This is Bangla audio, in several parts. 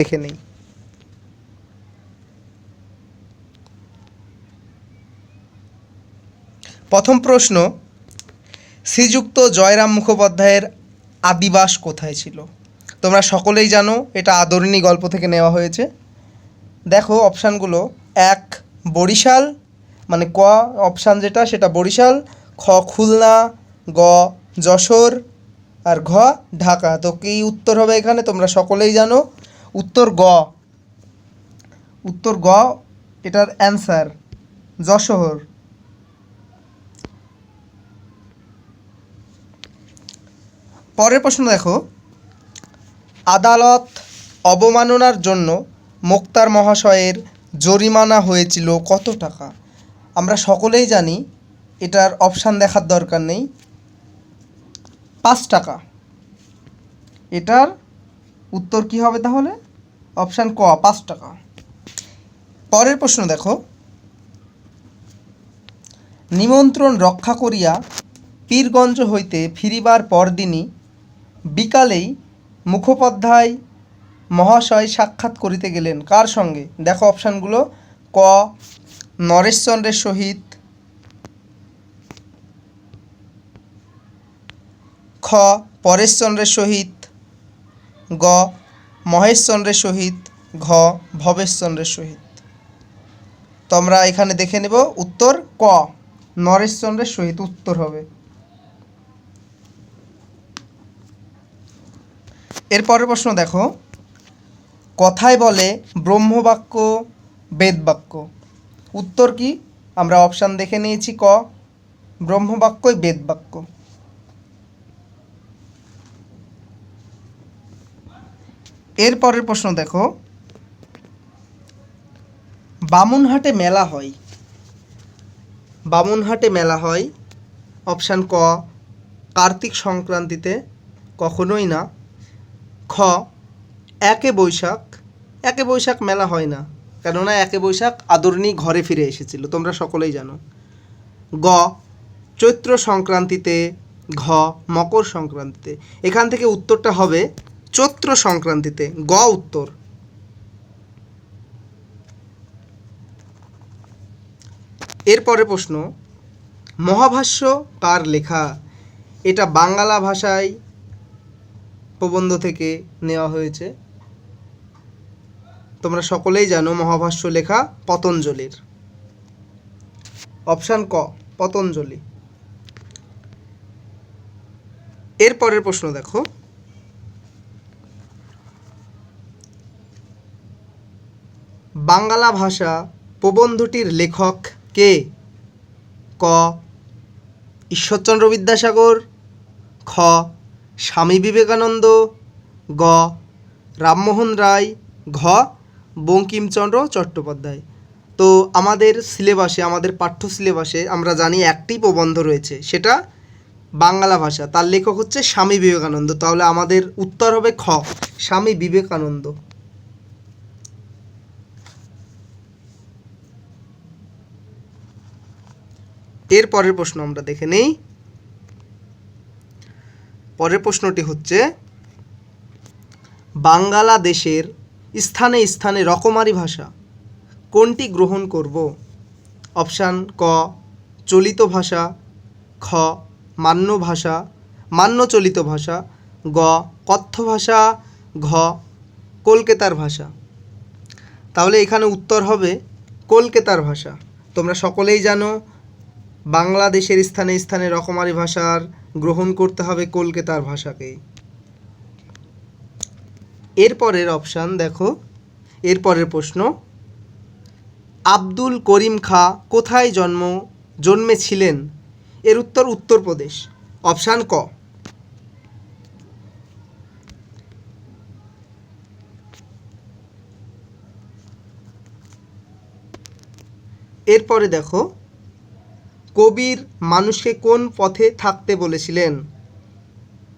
দেখে নেই। প্রথম প্রশ্ন, শ্রীযুক্ত জয়রাম মুখোপাধ্যায়ের আদিবাস কোথায় ছিল? তোমরা সকলেই জানো এটা আদরিণী গল্প থেকে নেওয়া হয়েছে। দেখো অপশানগুলো, ১ বরিশাল, মানে ক অপশান যেটা সেটা বরিশাল, খ খুলনা, গ যশোর, আর ঘ ঢাকা। তো কি উত্তর হবে এখানে? তোমরা সকলেই জানো উত্তর গ। উত্তর গ এটার অ্যান্সার, যশোর। পরের প্রশ্ন দেখো, আদালত অবমাননার জন্য মোক্তার মহাশয়ের জরিমানা হয়েছিল কত টাকা? আমরা সকলেই জানি এটার অপশান দেখার দরকার নেই, 5 টাকা। এটার উত্তর কি হবে তাহলে? অপশান ক, 5 টাকা। পরের প্রশ্ন দেখো, নিমন্ত্রণ রক্ষা করিয়া পীরগঞ্জ হইতে ফিরিবার পরদিনই বিকালেই মুখোপাধ্যায় মহাশয় সাক্ষাৎ করিতে গেলেন কার সঙ্গে? দেখো অপশানগুলো, ক নরেশচন্দ্রের সহিত, খ পরেশচন্দ্রের সহিত, গ মহেশচন্দ্রের সহিত, ঘ ভবেশচন্দ্রের সহিত। তোমরা এখানে দেখে নেব, উত্তর ক নরেশচন্দ্রের সহিত উত্তর হবে। এরপরের প্রশ্ন দেখো, কথায় বলে ব্রহ্মবাক্য বেদবাক্য, উত্তর কি? আমরা অপশান দেখে নিয়েছি, ক ব্রহ্মবাক্যই বেদবাক্য। এরপরের প্রশ্ন দেখো, বামুনহাটে মেলা হয়, বামুনহাটে মেলা হয়, অপশান ক কার্তিক সংক্রান্তিতে, কখনোই না। খ একে বৈশাখ, একে বৈশাখ মেলা হয় না, কেননা একে বৈশাখ আদরিণী ঘরে ফিরে এসেছিল, তোমরা সকলেই জানো। গ চৈত্র সংক্রান্তিতে, ঘ মকর সংক্রান্তিতে। এখান থেকে উত্তরটা হবে চৈত্র সংক্রান্তিতে, গ উত্তর। এরপরে প্রশ্ন, মহাভাষ্য কার লেখা? এটা বাংলা ভাষায় প্রবন্ধ থেকে নেওয়া হয়েছে। তোমরা সকলেই জানো মহাভাষ্য লেখা পতঞ্জলির, অপশান ক পতঞ্জলি। এরপরের প্রশ্ন দেখো, বাংলা ভাষা প্রবন্ধটির লেখক কে? ক ঈশ্বরচন্দ্র বিদ্যাসাগর, খ স্বামী বিবেকানন্দ, গ রামমোহন রায়, ঘ বঙ্কিমচন্দ্র চট্টোপাধ্যায়। তো আমাদের সিলেবাসে, আমাদের পাঠ্য সিলেবাসে আমরা জানি একটি প্রবন্ধ রয়েছে, সেটা বাংলা ভাষা, তার লেখক হচ্ছে স্বামী বিবেকানন্দ। তাহলে আমাদের উত্তর হবে খ স্বামী বিবেকানন্দ। এর পরের প্রশ্ন আমরা দেখে নেই। পরের প্রশ্নটি হচ্ছে, বাংলাদেশের স্থানে স্থানে রকমারি ভাষা কোনটি গ্রহণ করব? অপশান ক চলিত ভাষা, খ মান্য ভাষা, মান্য চলিত ভাষা, গ কথ্য ভাষা, ঘ কলকাতার ভাষা। তাহলে এখানে উত্তর হবে কলকাতার ভাষা। তোমরা সকলেই জানো বাংলাদেশের স্থানে স্থানে রকমারি ভাষার গ্রহণ করতে হবে কলকাতার ভাষাকে। এরপরের অপশান দেখো, এরপরের প্রশ্ন, আব্দুল করিম খাঁ কোথায় জন্মেছিলেন? এর উত্তর উত্তরপ্রদেশ, অপশান ক। এরপরে দেখো, কবির মানুষকে কোন পথে থাকতে বলেছিলেন?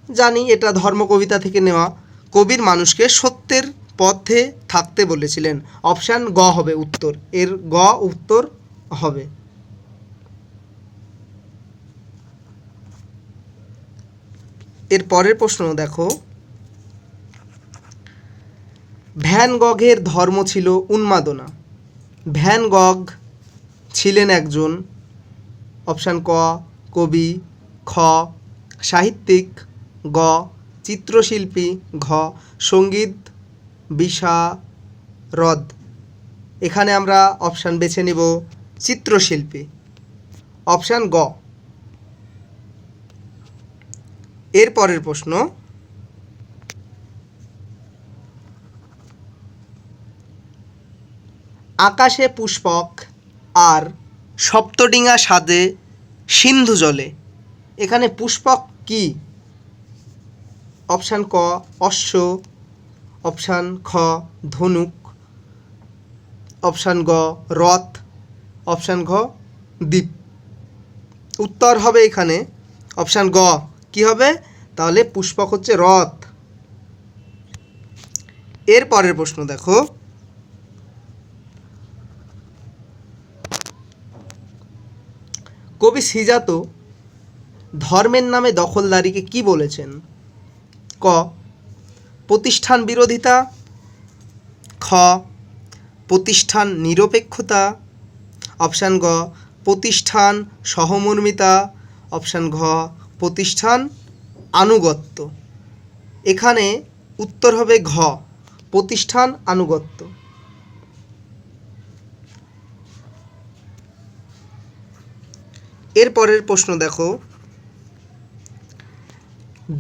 জানি এটা ধর্মকবিতা থেকে নেওয়া। কবির মানুষকে সত্যের পথে থাকতে বলেছিলেন, অপশান গ হবে উত্তর, এর গ উত্তর হবে। এর পরের প্রশ্ন দেখো, ভ্যান গঘের ধর্ম ছিল উন্মাদনা। ভ্যান গঘ ছিলেন একজন অপশান ক কবি, খ সাহিত্যিক, গ চিত্রশিল্পী, ঘ সঙ্গীত বিশারদ। এখানে আমরা অপশান বেছে নেব চিত্রশিল্পী, অপশান গ। এর পরের প্রশ্ন, আকাশে পুষ্পক আর সপ্তডিঙা সাজে সিন্ধু জলে। এখানে পুষ্পক কি? অপশান ক অশ্ব, অপশান খ ধনুক, অপশান গ রথ, অপশান ঘ দ্বীপ। উত্তর হবে এখানে অপশান গ। কি হবে তাহলে? পুষ্পক হচ্ছে রথ। এর পরের প্রশ্ন দেখো, কবি শ্রীজাত ধর্মের নামে দখলদারিকে কি বলেছেন? ক প্রতিষ্ঠান বিরোধিতা, খ প্রতিষ্ঠান নিরপেক্ষতা, অপশান গ প্রতিষ্ঠান সহমর্মিতা, অপশান ঘ প্রতিষ্ঠান আনুগত্য। এখানে উত্তর হবে ঘ প্রতিষ্ঠান আনুগত্য। এর পরের প্রশ্ন দেখো,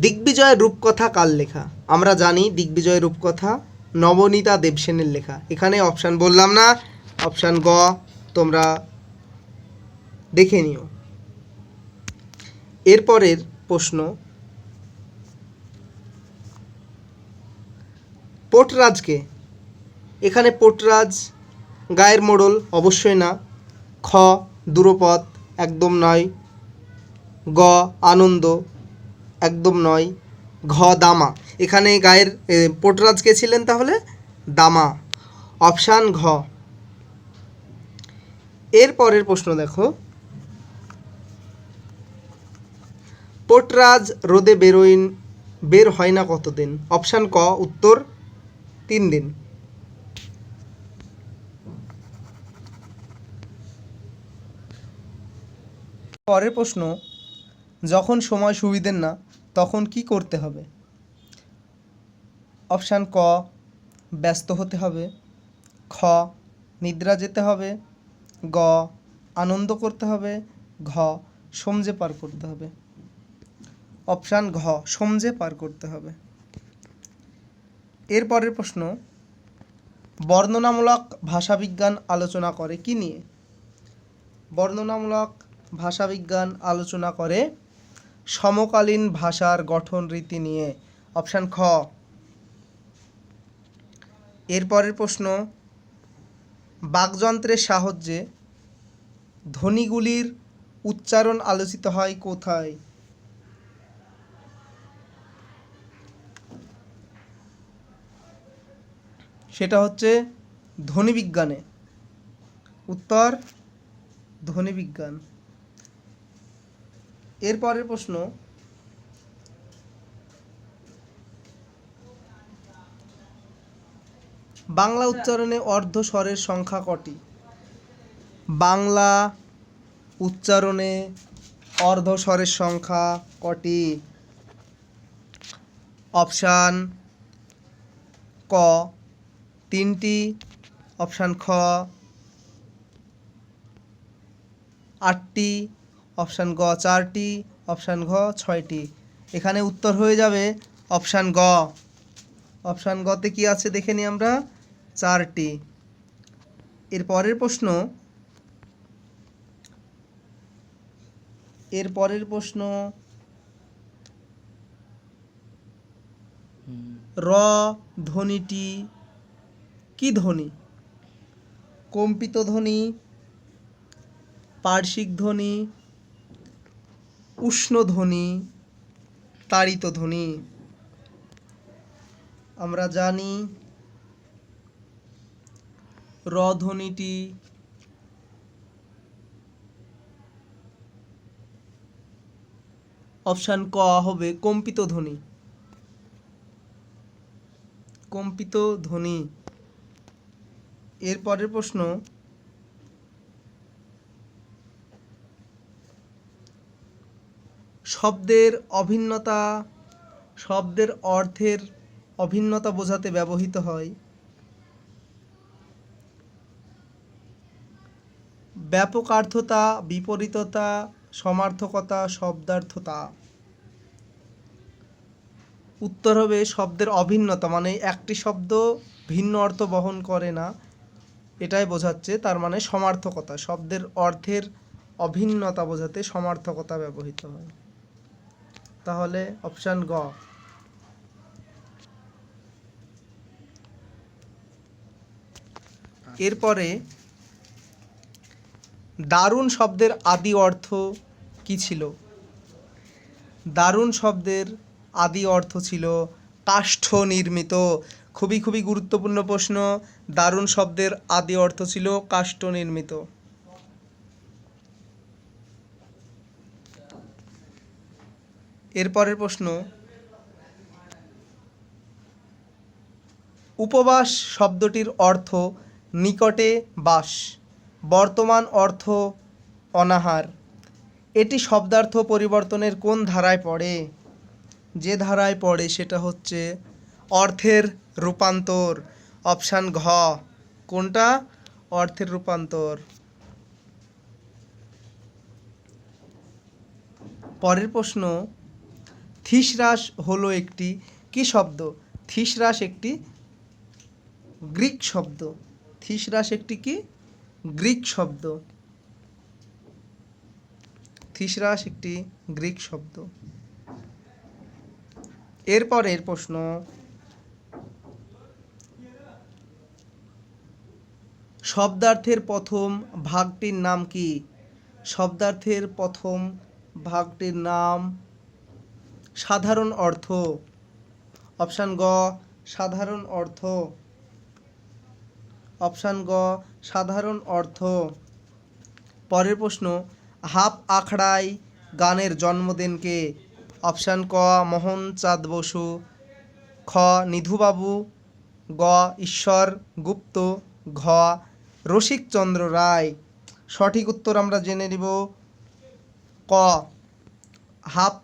দিগ্বিজয় রূপকথা কার লেখা? আমরা জানি দিগ্বিজয় রূপকথা নবনীতা দেবসেনের লেখা। এখানে অপশান বললাম না, অপশান গ তোমরা দেখে নিও। এরপরের প্রশ্ন, পোর্টরাজকে? এখানে পোর্টরাজ গায়ের মোড়ল অবশ্যই না, খ দ্রুপদ একদম নয়, গ আনন্দ একদম নয়, ঘ দামা। এখানে গায়ের পোর্টরাজ কে ছিলেন তাহলে? দামা, অপশান ঘ। এর পরের প্রশ্ন দেখো, পোর্টরাজ রোদে বের হয় না কতদিন? অপশান ক উত্তর 3 দিন। পরের প্রশ্ন, যখন সময় সুবিধের না তখন কি করতে হবে? অপশান ক ব্যস্ত হতে হবে, খ নিদ্রা যেতে হবে, গ আনন্দ করতে হবে, ঘ সমঝে পার করতে হবে। অপশান ঘ সমঝে পার করতে হবে। এর পরের প্রশ্ন, বর্ণনামূলক ভাষাবিজ্ঞান আলোচনা করে কি নিয়ে? বর্ণনামূলক ভাষাবিজ্ঞান আলোচনা করে সমকালীন ভাষার গঠন রীতি নিয়ে, অপশান খ। এর পরের প্রশ্ন, বাকযন্ত্রের সাহায্যে ধ্বনিগুলির উচ্চারণ আলোচিত হয় কোথায়? সেটা হচ্ছে ধ্বনিবিজ্ঞানে। উত্তর ধ্বনিবিজ্ঞান। এর পরের প্রশ্ন, বাংলা উচ্চারণে অর্ধ স্বরের সংখ্যা কটি? বাংলা উচ্চারণে অর্ধ স্বরের সংখ্যা কটি? অপশান ক 3টি, অপশান খ 8টি, অপশান গ 4টি, অপশান ঘ 6টি। এখানে উত্তর হয়ে যাবে অপশান গ। অপশান গতে কি আছে দেখে নিই আমরা, 4টি। এর পরের প্রশ্ন, র ধ্বনিটি কি ধ্বনি? কম্পিত ধ্বনি, পার্শ্বিক ধ্বনি, উষ্ণ ধ্বনি, তাড়িত ধ্বনি। আমরা জানি র ধ্বনিটি অপশান ক হবে কম্পিত ধ্বনি। কম্পিত ধ্বনি। এর পরের প্রশ্ন, শব্দের অভিন্নতা, শব্দের অর্থের অভিন্নতা বোঝাতে ব্যবহৃত হয় ব্যাপকার্থতা, বিপরীততা, সমার্থকতা, শব্দার্থতা। উত্তর হবে শব্দের অভিন্নতা, মানে একটি শব্দ ভিন্ন অর্থ বহন করে না, এটাই বোঝাচ্ছে। তার মানে সমার্থকতা, শব্দের অর্থের অভিন্নতা বোঝাতে সমার্থকতা ব্যবহৃত হয়। তাহলে অপশান গ। এরপরে দারুণ শব্দের আদি অর্থ কি ছিল? দারুণ শব্দের আদি অর্থ ছিল কাষ্ঠ নির্মিত। খুবই গুরুত্বপূর্ণ প্রশ্ন। দারুণ শব্দের আদি অর্থ ছিল কাষ্ঠ নির্মিত। এরপরের প্রশ্ন, উপবাস শব্দটির অর্থ নিকটে বাস, বর্তমান অর্থ অনাহার। এটি শব্দার্থ পরিবর্তনের কোন ধারায় পড়ে? যে ধারায় পড়ে সেটা হচ্ছে অর্থের রূপান্তর। অপশান ঘ। কোনটা? অর্থের রূপান্তর। পরের প্রশ্ন, থিসরাস হলো একটি কি শব্দ? থিসরাস একটি গ্রিক শব্দ। থিসরাস একটি কি? গ্রিক শব্দ। থিসরাস একটি গ্রিক শব্দ। এরপরের প্রশ্ন, শব্দার্থের প্রথম ভাগটির নাম কি? শব্দার্থের প্রথম ভাগটির নাম সাধারণ অর্থ। অপশান গ সাধারণ অর্থ। অপশান গ সাধারণ অর্থ। পরের প্রশ্ন, হাপ আখড়াই গানের জন্ম দেন কে? অপশান ক মোহন চাঁদ বসু, খ নিধুবাবু, গ ঈশ্বর গুপ্ত, ঘ রসিকচন্দ্র রায়। সঠিক উত্তর আমরা জেনে নিব। ক হাপ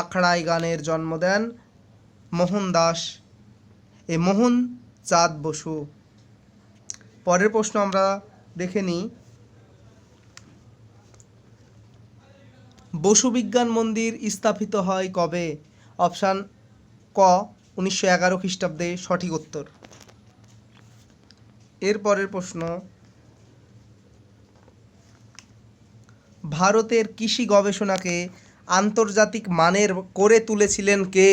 আখড়াই গানের জন্ম দেন মোহন চাঁদ বসু। পরের প্রশ্ন আমরা দেখে নিই, বসু বিজ্ঞান মন্দির স্থাপিত হয় কবে? অপশান ক 1911 খ্রিস্টাব্দে সঠিক উত্তর। এর পরের প্রশ্ন, ভারতের কৃষি গবেষণাকে আন্তর্জাতিক মানের করে তুলেছিলেন কে?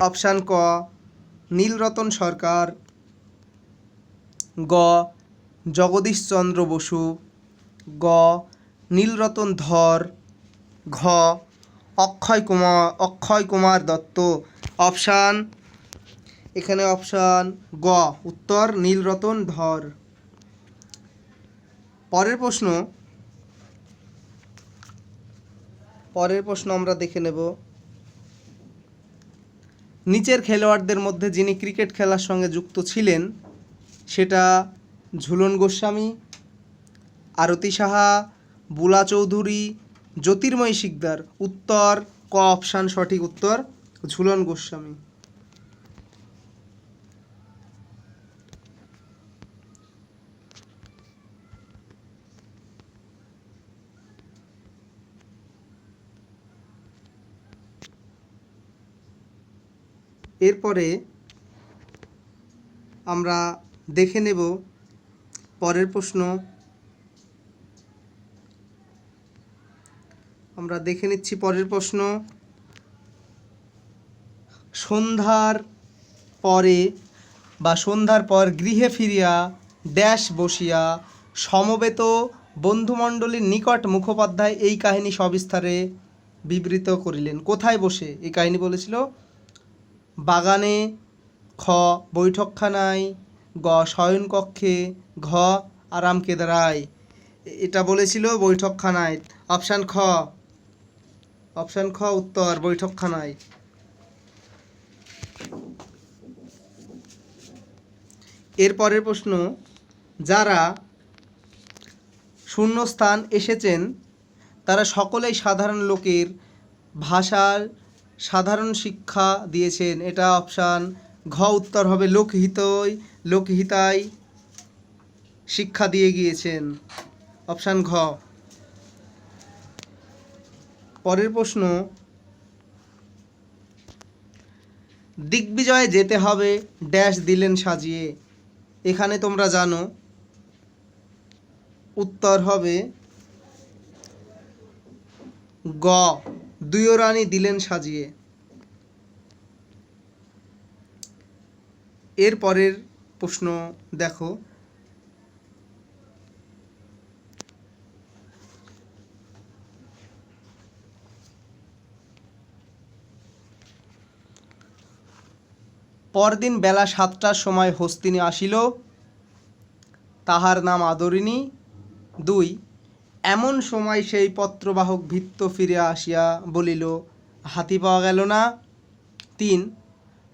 অপশান ক নীলরতন সরকার, গ জগদীশচন্দ্র বসু, গ নীলরতন ধর, ঘ অক্ষয় কুমার দত্ত। অপশান এখানে অপশান গ উত্তর নীলরতন ধর। পরের প্রশ্ন আমরা দেখে নেব, নিচের খেলোয়াড়দের মধ্যে যিনি ক্রিকেট খেলার সঙ্গে যুক্ত ছিলেন সেটা ঝুলন গোস্বামী, আরতি সাহা, বুলা চৌধুরী, জ্যোতির্ময়ী শিকদার। উত্তর ক অপশান সঠিক উত্তর ঝুলন গোস্বামী। এরপরে আমরা দেখে নেব পরের প্রশ্ন। আমরা দেখে নিচ্ছি পরের প্রশ্ন, সন্ধ্যার পর গৃহে ফিরিয়া ড্যাশ বসিয়া সমবেত বন্ধুমণ্ডলীর নিকট মুখোপাধ্যায় এই কাহিনী সবিস্তারে বিবৃত করিলেন। কোথায় বসে এই কাহিনী বলেছিল? বাগানে, খ বৈঠকখানায়, গ শয়নকক্ষে, ঘ আরাম কেদারায়। এটা বলেছিল বৈঠকখানায়। অপশান খ উত্তর বৈঠকখানায়। এর পরের প্রশ্ন, যারা শূন্যস্থান এসেছেন তারা সকলেই সাধারণ লোকের ভাষার সাধারণ শিক্ষা দিয়েছেন। এটা অপশান ঘ উত্তর হবে, লোকহিতায় শিক্ষা দিয়ে গিয়েছেন, অপশান ঘ। পরের প্রশ্ন, দিগ্বিজয়ে যেতে হবে ড্যাশ দিলেন সাজিয়ে। এখানে তোমরা জানো উত্তর হবে গ, দুয়ো রানী দিলেন সাজিয়ে। এর পরের প্রশ্ন দেখো, পরদিন বেলা 7টার সময় হস্তিনী আসিল, তাহার নাম আদরিণী। 2, এমন সময় সেই পত্রবাহক ভৃত্য ফিরে আসিয়া বলিল, হাতি পাওয়া গেল না। 3,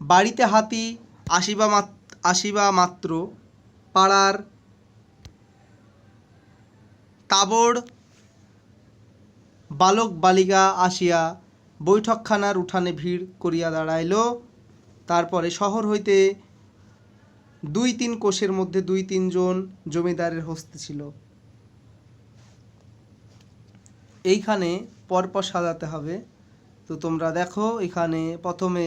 বাড়িতে হাতি আসিবা মাত্র পাড়ার তাবড় বালক বালিকা আসিয়া বৈঠকখানার উঠানে ভিড় করিয়া দাঁড়াইল। তারপরে শহর হইতে 2-3 কোষের মধ্যে 2-3 জন জমিদারের হস্তি ছিল। এইখানে পরপর সাজাতে হবে। তো তোমরা দেখো, এখানে প্রথমে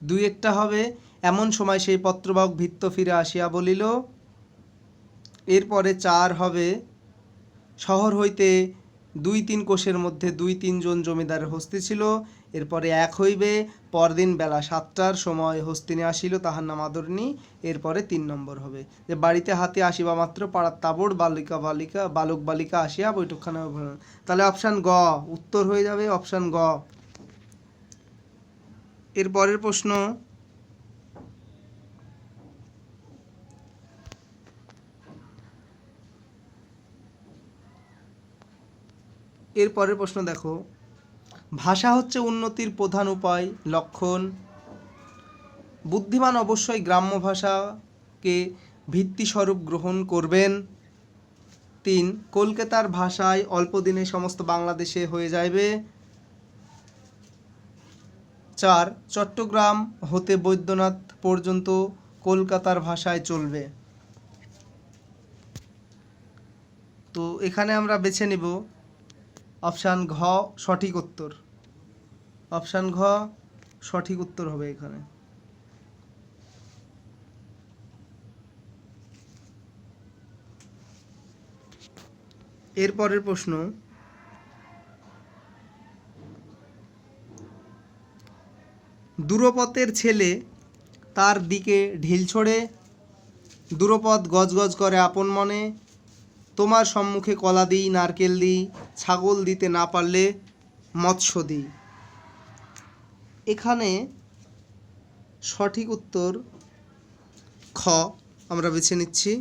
2-1টা হবে, এমন সময় সেই পত্রবাহক ভৃত্য ফিরে আসিয়া বলিল। এরপরে 4 হবে, শহর হইতে 2-3 কোষের মধ্যে 2-3 জন জমিদারের হস্তি ছিল। এরপরে 1 হইবে, পরদিন বেলা 7টার সময় হস্তিনী আসিল, তাহার নাম আদরিণী। এরপরে 3 নম্বর হবে যে বাড়িতে হাতি আসিবা মাত্র পাড়ার তাবড় বালক বালিকা আসিয়া বৈঠকখানা। তাহলে অপশান গ উত্তর হয়ে যাবে, অপশান গ। এর পরের প্রশ্ন, দেখো, ভাষা হচ্ছে উন্নতির প্রধান উপায় লক্ষণ। বুদ্ধিমান অবশ্যই গ্রাম্য ভাষাকে ভিত্তিস্বরূপ গ্রহণ করবেন। 3, কলকাতার ভাষায় অল্প দিনে সমস্ত বাংলাদেশে হয়ে যাবে। 4, চট্টগ্রাম হতে বৈদ্যনাথ পর্যন্ত কলকাতার ভাষায় চলবে। তো এখানে আমরা বেছে নিব অপশান ঘ সঠিক উত্তর, অপশান ঘ সঠিক উত্তর হবে এখানে। এর পরের প্রশ্ন, দূরপথের ছেলে তার দিকে ঢিল ছোড়ে, দূরপথ গজগজ করে আপন মনে, তোমার সম্মুখে কলা দিই নারকেল দিই, ছাগল দিতে না পারলে মৎস্য দিই। এখানে সঠিক উত্তর খ আমরা বেছে নিচ্ছি।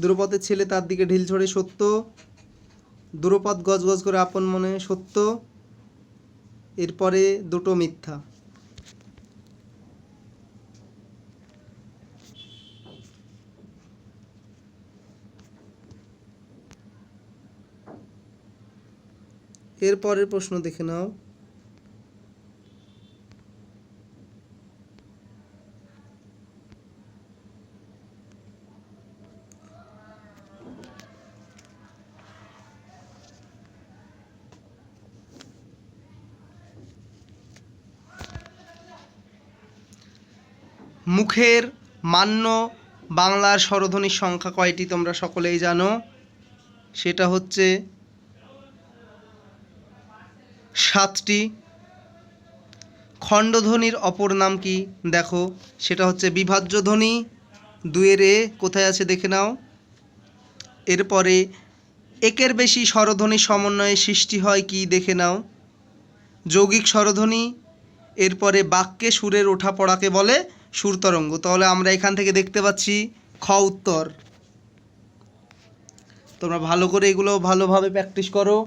দূরপথের ছেলে তার দিকে ঢিল ছোড়ে সত্য, দূরপথ গজগজ করে আপন মনে সত্য। এরপরে দুটো মিথ্যা। এরপরের প্রশ্ন দেখে নাও, মুখের মান্য বাংলার স্বরধ্বনির সংখ্যা কয়টি তোমরা সকলেই জানো, সেটা হচ্ছে 7টি। খণ্ডধ্বনির অপর নাম কি দেখো, সেটা হচ্ছে বিভাজ্য ধ্বনি। 2-এর এ কোথায় আছে দেখে নাও। এরপরে একের বেশি স্বরধ্বনির সমন্বয়ে সৃষ্টি হয় কি দেখে নাও, যৌগিক স্বরধ্বনি। এরপরে বাক্যে সুরের ওঠা পড়াকে বলে সুরতরঙ্গ। তাহলে আমরা এখান থেকে দেখতে পাচ্ছি খ উত্তর। তোমরা ভালো করে এগুলো ভালোভাবে প্র্যাকটিস করো,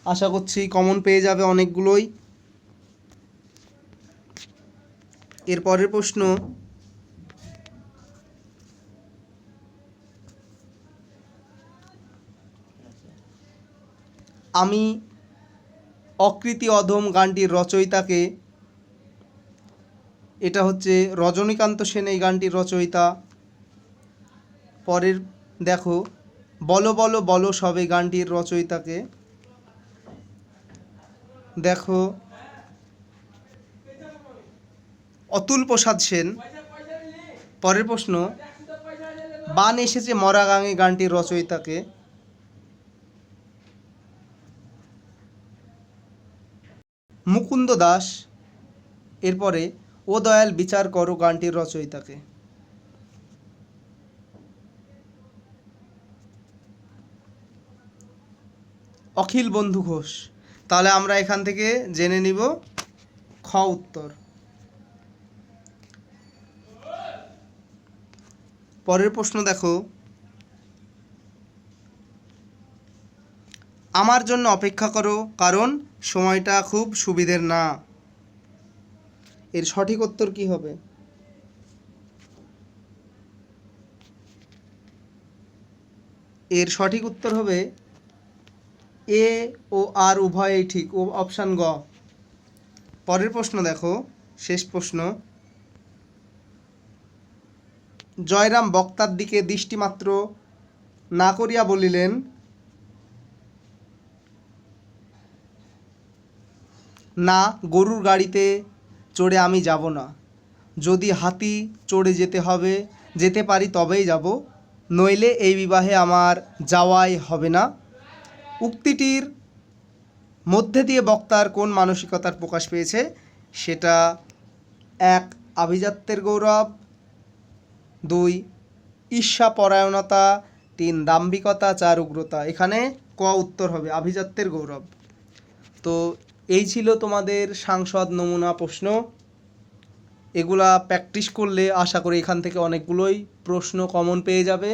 আশা করছি কমন পেয়ে যাবে অনেকগুলোই। এর পরের প্রশ্ন, আমি অকৃতি অধম গানটির রচয়িতাকে? এটা হচ্ছে রজনীকান্ত সেন এই গানটির রচয়িতা। পরের দেখো, বলো বলো বলো সবে গানটির রচয়িতাকে? দেখো, অতুল প্রসাদ সেন। পরের প্রশ্ন, বান এসেছে মরা গাঙে গানটির রচয়িতাকে? মুকুন্দ দাস। এরপরে, ও দয়াল বিচার করো গানটির রচয়িতাকে? অখিল বন্ধু ঘোষ। তাহলে আমরা এখান থেকে জেনে নিব খ উত্তর। পরের প্রশ্ন দেখো, আমার জন্য অপেক্ষা করো কারণ সময়টা খুব সুবিধের না। এর সঠিক উত্তর কি হবে? এর সঠিক উত্তর হবে এ ও আর উভয়ই ঠিক, ও অপশান গ। পরের প্রশ্ন দেখো, শেষ প্রশ্ন, জয়রাম বক্তার দিকে দৃষ্টিমাত্র না করিয়া বলিলেন, না, গরুর গাড়িতে চড়ে আমি যাব না, যদি হাতি চড়ে যেতে পারি তবেই যাব, নইলে এই বিবাহে আমার যাওয়াই হবে না। উক্তিটির মধ্যে দিয়ে বক্তার কোন মানসিকতার প্রকাশ পেয়েছে? সেটা 1 আভিজাত্যের গৌরব, 2 ঈর্ষাপরায়ণতা, 3 দাম্ভিকতা, 4 উগ্রতা। এখানে ক উত্তর হবে, আভিজাত্যের গৌরব। তো এই ছিল তোমাদের সাংসদ নমুনা প্রশ্ন। এগুলা প্র্যাকটিস করলে আশা করি এখান থেকে অনেকগুলোই প্রশ্ন কমন পেয়ে যাবে।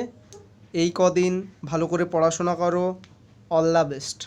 এই কদিন ভালো করে পড়াশোনা করো। All the best.